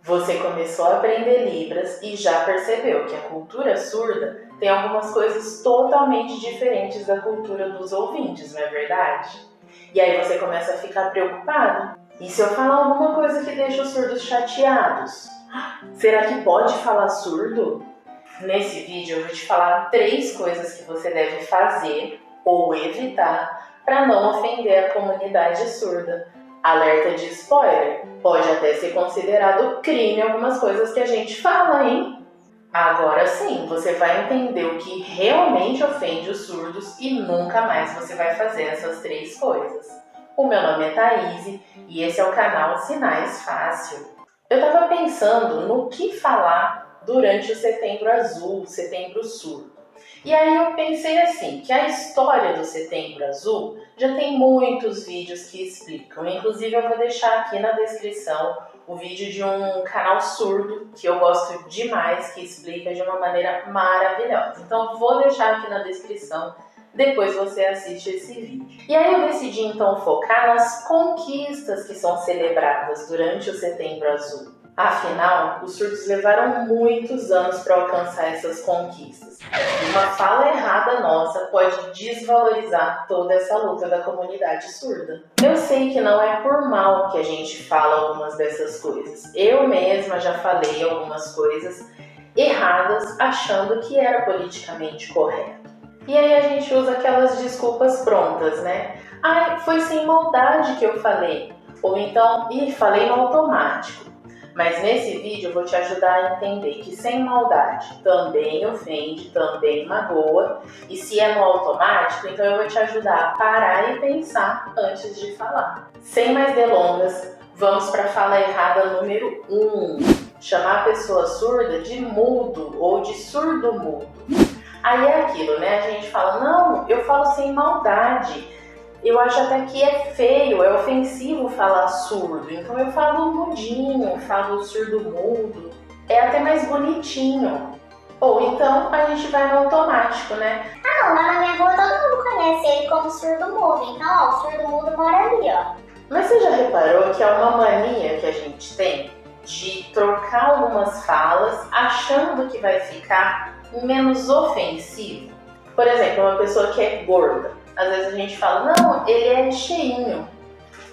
Você começou a aprender Libras e já percebeu que a cultura surda tem algumas coisas totalmente diferentes da cultura dos ouvintes, não é verdade? E aí você começa a ficar preocupado. E se eu falar alguma coisa que deixa os surdos chateados? Será que pode falar surdo? Nesse vídeo eu vou te falar 3 coisas que você deve fazer ou evitar para não ofender a comunidade surda. Alerta de spoiler, pode até ser considerado crime algumas coisas que a gente fala, hein? Agora sim, você vai entender o que realmente ofende os surdos e nunca mais você vai fazer essas 3 coisas. O meu nome é Thaís e esse é o canal Sinais Fácil. Eu estava pensando no que falar durante o Setembro Azul, Setembro Surdo. E aí eu pensei assim, que a história do Setembro Azul já tem muitos vídeos que explicam. Inclusive eu vou deixar aqui na descrição o vídeo de um canal surdo que eu gosto demais, que explica de uma maneira maravilhosa. Então vou deixar aqui na descrição, depois você assiste esse vídeo. E aí eu decidi então focar nas conquistas que são celebradas durante o Setembro Azul. Afinal, os surdos levaram muitos anos para alcançar essas conquistas. Uma fala errada nossa pode desvalorizar toda essa luta da comunidade surda. Eu sei que não é por mal que a gente fala algumas dessas coisas. Eu mesma já falei algumas coisas erradas achando que era politicamente correto. E aí a gente usa aquelas desculpas prontas, né? Ai, foi sem maldade que eu falei. Ou então, falei no automático. Mas nesse vídeo eu vou te ajudar a entender que sem maldade também ofende, também magoa. E se é no automático, então eu vou te ajudar a parar e pensar antes de falar. Sem mais delongas, vamos para a fala errada número 1. Chamar a pessoa surda de mudo ou de surdo-mudo. Aí é aquilo, né? A gente fala, não, eu falo sem maldade. Eu acho até que é feio, é ofensivo falar surdo. Então eu falo mudinho, falo surdo-mudo. É até mais bonitinho. Ou então a gente vai no automático, né? Ah não, lá na minha rua todo mundo conhece ele como surdo-mudo. Então, ó, o surdo-mudo mora ali, ó. Mas você já reparou que é uma mania que a gente tem de trocar algumas falas achando que vai ficar menos ofensivo? Por exemplo, uma pessoa que é gorda. Às vezes a gente fala, não, ele é cheinho.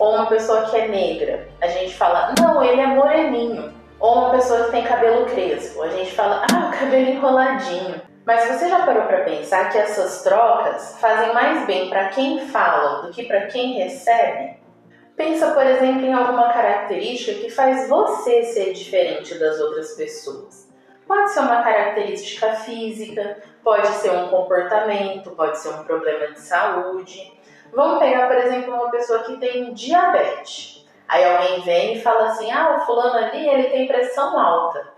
Ou uma pessoa que é negra, a gente fala, não, ele é moreninho. Ou uma pessoa que tem cabelo crespo, a gente fala, o cabelo enroladinho. Mas você já parou para pensar que essas trocas fazem mais bem para quem fala do que para quem recebe? Pensa, por exemplo, em alguma característica que faz você ser diferente das outras pessoas. Pode ser uma característica física, pode ser um comportamento, pode ser um problema de saúde. Vamos pegar, por exemplo, uma pessoa que tem diabetes. Aí alguém vem e fala assim, o fulano ali, ele tem pressão alta.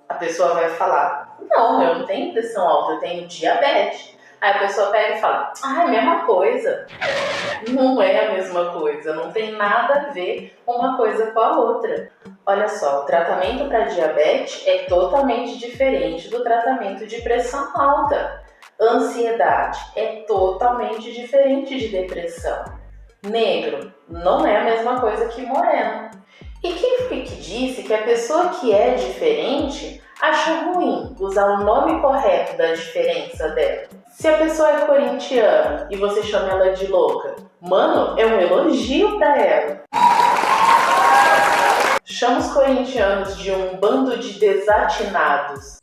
A pessoa vai falar, não, eu não tenho pressão alta, eu tenho diabetes. Aí a pessoa pega e fala, é a mesma coisa. Não é a mesma coisa, não tem nada a ver uma coisa com a outra. Olha só, o tratamento para diabetes é totalmente diferente do tratamento de pressão alta. Ansiedade é totalmente diferente de depressão. Negro não é a mesma coisa que moreno. E quem foi que disse que a pessoa que é diferente acha ruim usar o nome correto da diferença dela? Se a pessoa é corintiana e você chama ela de louca, mano, é um elogio pra ela. Chama os corintianos de um bando de desatinados.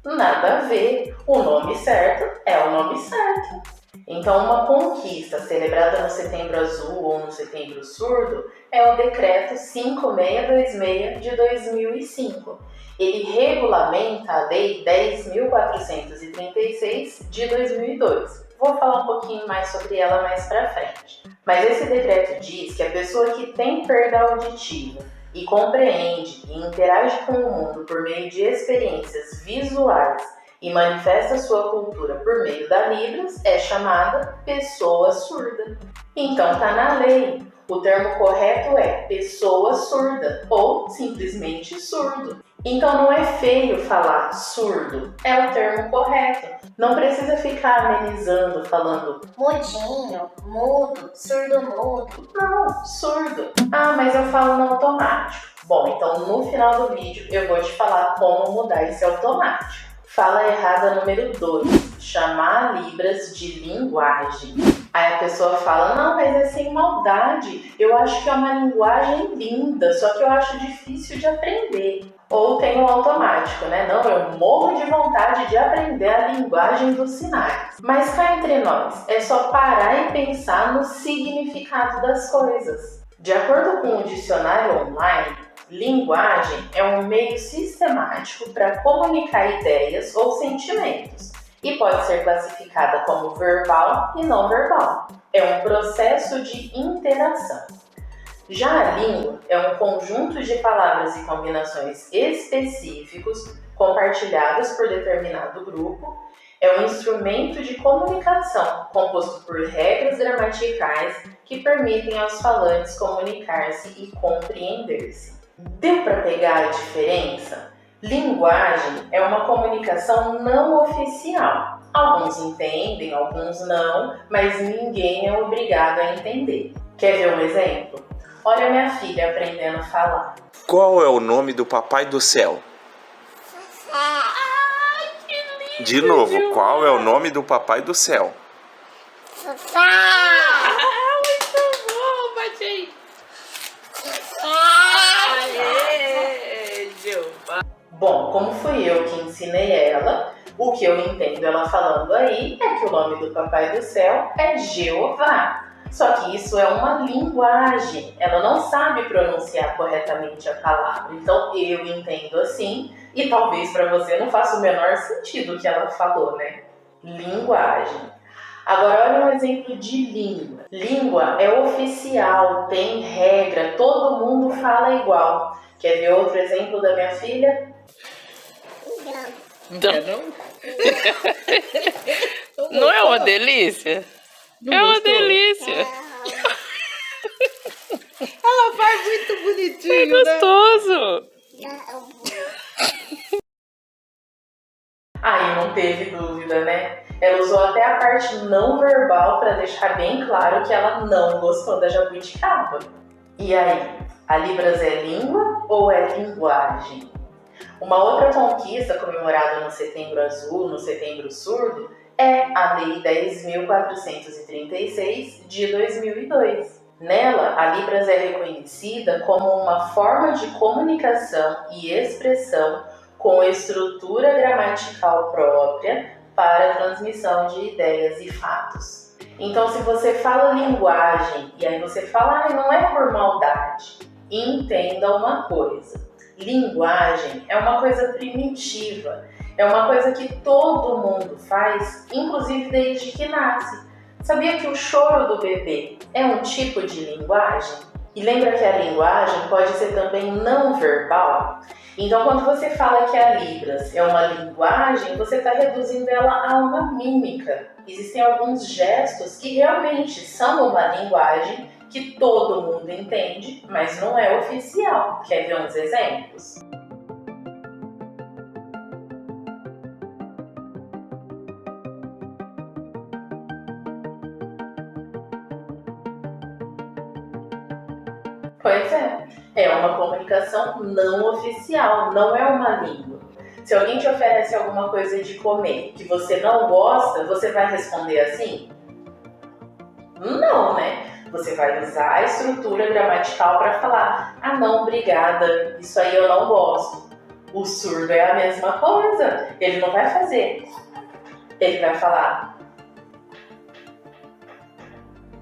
Nada a ver, o nome certo é o nome certo. Então, uma conquista celebrada no Setembro Azul ou no Setembro Surdo é o Decreto 5626 de 2005. Ele regulamenta a Lei 10.436 de 2002. Vou falar um pouquinho mais sobre ela mais pra frente. Mas esse decreto diz que a pessoa que tem perda auditiva e compreende e interage com o mundo por meio de experiências visuais e manifesta sua cultura por meio da Libras é chamada pessoa surda. Então tá na lei. O termo correto é pessoa surda ou simplesmente surdo. Então não é feio falar surdo, é o termo correto. Não precisa ficar amenizando, falando mudinho, mudo, surdo mudo. não, surdo. Ah, mas eu falo no automático. Bom, então no final do vídeo eu vou te falar como mudar esse automático. Fala errada número 2, chamar Libras de linguagem. Aí a pessoa fala, não, mas é sem maldade, eu acho que é uma linguagem linda, só que eu acho difícil de aprender. Ou tem o automático, né? Não, eu morro de vontade de aprender a linguagem dos sinais. Mas cá entre nós, é só parar e pensar no significado das coisas. De acordo com o dicionário online, linguagem é um meio sistemático para comunicar ideias ou sentimentos e pode ser classificada como verbal e não verbal. É um processo de interação. Já a língua é um conjunto de palavras e combinações específicos compartilhados por determinado grupo. É um instrumento de comunicação composto por regras gramaticais que permitem aos falantes comunicar-se e compreender-se. Deu para pegar a diferença? Linguagem é uma comunicação não oficial. Alguns entendem, alguns não, mas ninguém é obrigado a entender. Quer ver um exemplo? Olha minha filha aprendendo a falar. Qual é o nome do Papai do Céu? Ai, que lindo! De novo, qual é o nome do Papai do Céu? Ah, muito bom, bate aí. Bom, como fui eu que ensinei ela, o que eu entendo ela falando aí é que o nome do Papai do Céu é Jeová. Só que isso é uma linguagem, ela não sabe pronunciar corretamente a palavra. Então eu entendo assim, e talvez para você não faça o menor sentido o que ela falou, né? Linguagem. Agora olha um exemplo de língua. Língua é oficial, tem regra, todo mundo fala igual. Quer ver outro exemplo da minha filha? Não é uma delícia? Não é uma gostou? delícia. Ela faz muito bonitinho, É gostoso. Aí não teve dúvida, né? Ela usou até a parte não verbal para deixar bem claro que ela não gostou da jabuticaba. E aí, a Libras é língua ou é linguagem? Uma outra conquista comemorada no Setembro Azul, no Setembro Surdo, é a Lei 10.436 de 2002. Nela, a Libras é reconhecida como uma forma de comunicação e expressão com estrutura gramatical própria para a transmissão de ideias e fatos. Então, se você fala linguagem e aí você fala, não é por maldade, entenda uma coisa. Linguagem é uma coisa primitiva, é uma coisa que todo mundo faz, inclusive desde que nasce. Sabia que o choro do bebê é um tipo de linguagem? E lembra que a linguagem pode ser também não verbal? Então, quando você fala que a Libras é uma linguagem, você está reduzindo ela a uma mímica. Existem alguns gestos que realmente são uma linguagem que todo mundo entende, mas não é oficial. Quer ver uns exemplos? Pois é uma comunicação não oficial, não é uma língua. Se alguém te oferece alguma coisa de comer que você não gosta, você vai responder assim? Não, né? Você vai usar a estrutura gramatical para falar, não, obrigada, isso aí eu não gosto. O surdo é a mesma coisa, ele não vai fazer. Ele vai falar.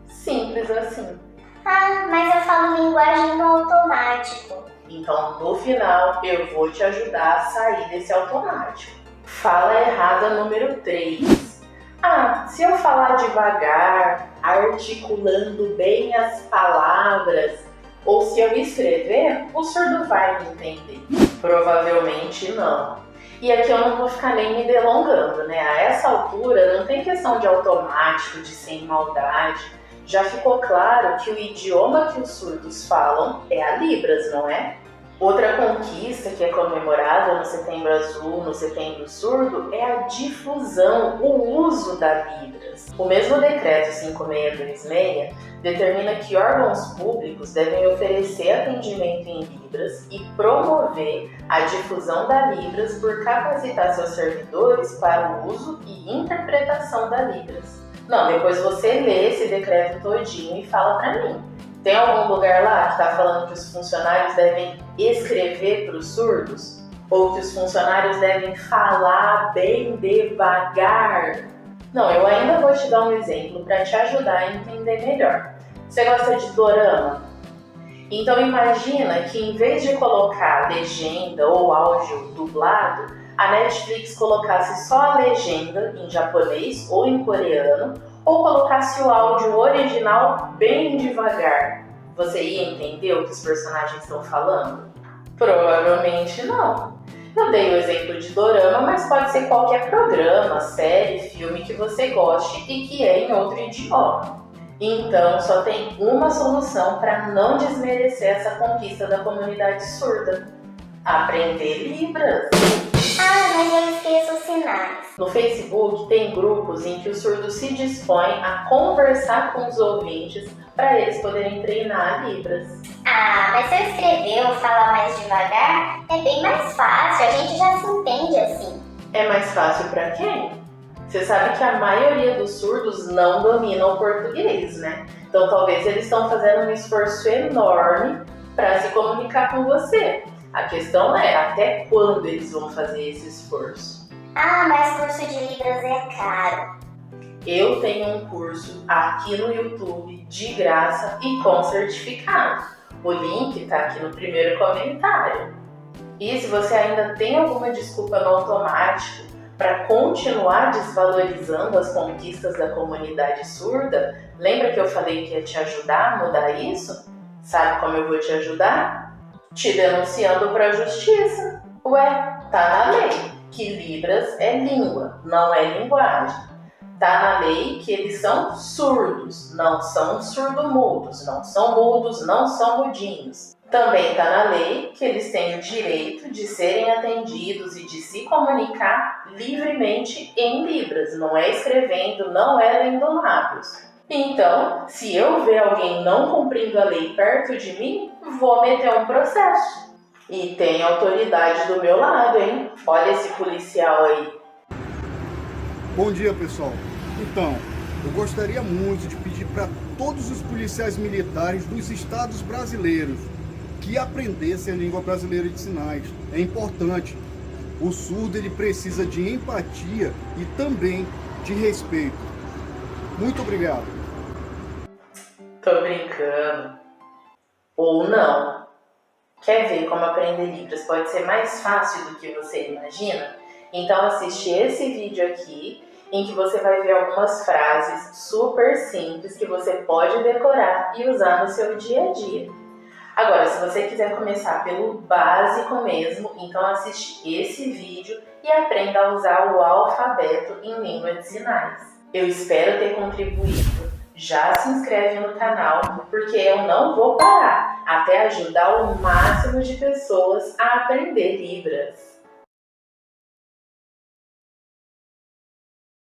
Simples assim. Mas eu falo linguagem no automático. Então, no final, eu vou te ajudar a sair desse automático. Fala errada número 3. Se eu falar devagar, articulando bem as palavras, ou se eu escrever, o surdo vai me entender. Provavelmente não. E aqui eu não vou ficar nem me delongando, né? A essa altura não tem questão de automático, de sem maldade, já ficou claro que o idioma que os surdos falam é a Libras, não é? Outra conquista que é comemorada no Setembro Azul, no Setembro Surdo, é a difusão, o uso da Libras. O mesmo decreto 5626 determina que órgãos públicos devem oferecer atendimento em Libras e promover a difusão da Libras por capacitar seus servidores para o uso e interpretação da Libras. Não, depois você lê esse decreto todinho e fala pra mim. Tem algum lugar lá que está falando que os funcionários devem escrever para os surdos? Ou que os funcionários devem falar bem devagar? Não, eu ainda vou te dar um exemplo para te ajudar a entender melhor. Você gosta de dorama? Então imagina que em vez de colocar legenda ou áudio dublado, a Netflix colocasse só a legenda em japonês ou em coreano, ou colocasse o áudio original bem devagar. Você ia entender o que os personagens estão falando? Provavelmente não. Eu dei o exemplo de dorama, mas pode ser qualquer programa, série, filme que você goste e que é em outro idioma. Então, só tem uma solução para não desmerecer essa conquista da comunidade surda: aprender Libras. Ah, mas eu esqueço os sinais. No Facebook tem grupos em que os surdos se dispõem a conversar com os ouvintes para eles poderem treinar Libras. Ah, mas se eu escrever ou falar mais devagar, é bem mais fácil, a gente já se entende assim. É mais fácil para quem? Você sabe que a maioria dos surdos não dominam o português, né? Então talvez eles estão fazendo um esforço enorme para se comunicar com você. A questão é até quando eles vão fazer esse esforço. Ah, mas curso de Libras é caro. Eu tenho um curso aqui no YouTube de graça e com certificado. O link está aqui no primeiro comentário. E se você ainda tem alguma desculpa no automático para continuar desvalorizando as conquistas da comunidade surda, lembra que eu falei que ia te ajudar a mudar isso? Sabe como eu vou te ajudar? Te denunciando para a justiça. Ué, tá na lei que Libras é língua, não é linguagem. Tá na lei que eles são surdos, não são surdo-mudos, não são mudos, não são mudinhos. Também tá na lei que eles têm o direito de serem atendidos e de se comunicar livremente em Libras, não é escrevendo, não é lendo lábios. Então, se eu ver alguém não cumprindo a lei perto de mim, vou meter um processo. E tem autoridade do meu lado, hein? Olha esse policial aí. Bom dia, pessoal. Então, eu gostaria muito de pedir para todos os policiais militares dos estados brasileiros que aprendessem a língua brasileira de sinais. É importante. O surdo ele precisa de empatia e também de respeito. Muito obrigado. Tô brincando. Ou não. Quer ver como aprender Libras pode ser mais fácil do que você imagina? Então assiste esse vídeo aqui, em que você vai ver algumas frases super simples que você pode decorar e usar no seu dia a dia. Agora, se você quiser começar pelo básico mesmo, então assiste esse vídeo e aprenda a usar o alfabeto em língua de sinais. Eu espero ter contribuído. Já se inscreve no canal, porque eu não vou parar até ajudar o máximo de pessoas a aprender Libras.